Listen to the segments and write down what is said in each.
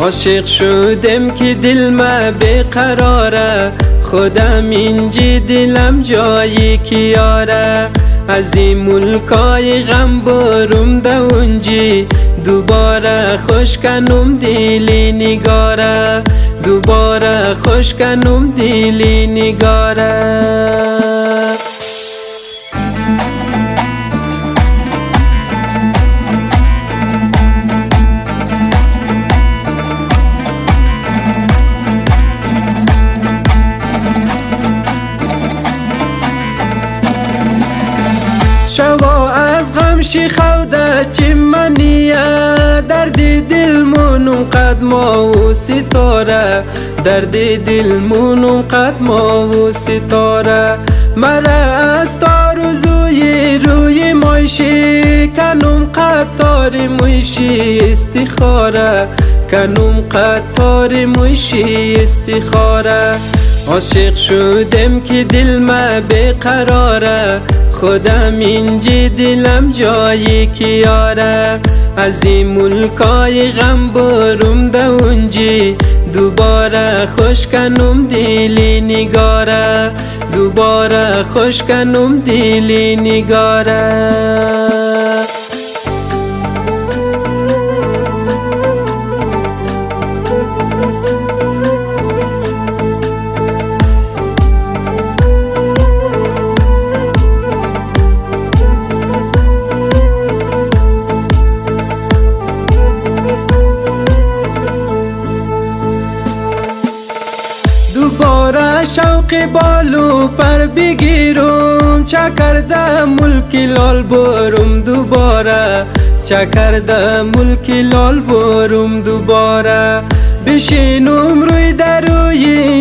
عاشق شدم که دل ما بیقراره، خودم اینجی دلم جایی که یاره. از این ملکای غم برم ده اونجی، دوباره خوش کنم دلی نگاره، دوباره خوش کنم دلی نگاره. شوا از غم شیخوده چی منیه، درد دل منم قد ما و ستاره، درد دل منم قد ما و ستاره. مرا از تارزوی روی مایشی، کنم قطار مویشی استخاره، کنم قطار مویشی استخاره. عاشق شدم که دل ما بیقراره، خودم اینجی دلم جایی که یاره. از این ملکای غم برم ده اونجی، دوباره خوش کنم دلی نگاره، دوباره خوش کنم دلی نگاره. دوباره شوق بالو پر بگیرم، چه کرده ملک لال برم دوباره، چه کرده ملک لال برم دوباره. بشینم روی دروی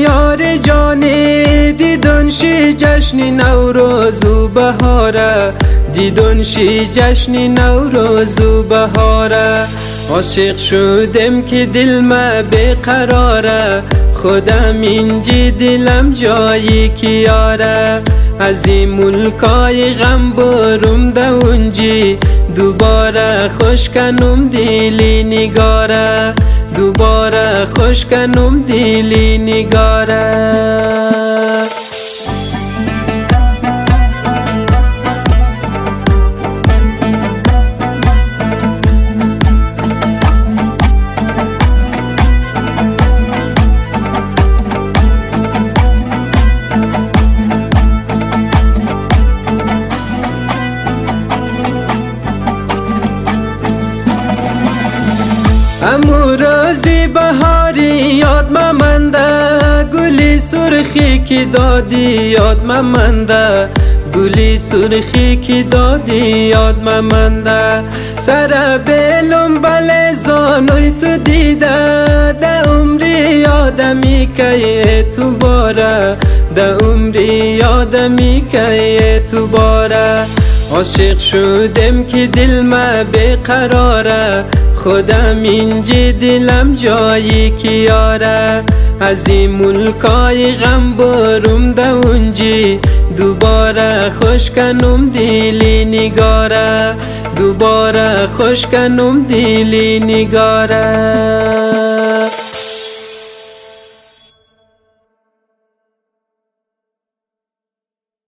یار جانی، دیدن شی جشن نوروز و بهاره، دیدن شی جشن نوروز و بهاره. عاشق شدم که دل ما بیقراره، خودم اینجی دلم جایی که یاره. از این ملکای غم برم ده اونجی، دوباره خوش کنم دلی نگاره، دوباره خوش کنم دلی نگاره. امو روزی بهاری یاد ممنده، گلی سرخی که دادی یاد ممنده، گلی سرخی که دادی یاد ممنده. سر بلم بله زانوی تو دیده، ده عمری یادمی که تو باره، ده عمری یادمی که تو باره. عاشق شدم که دل ما بیقراره، خودم اینجی دلم جایی که یاره. از این ملکای غم برم ده اونجی، دوباره خوش کنم دلی نگاره، دوباره خوش کنم دلی نگاره.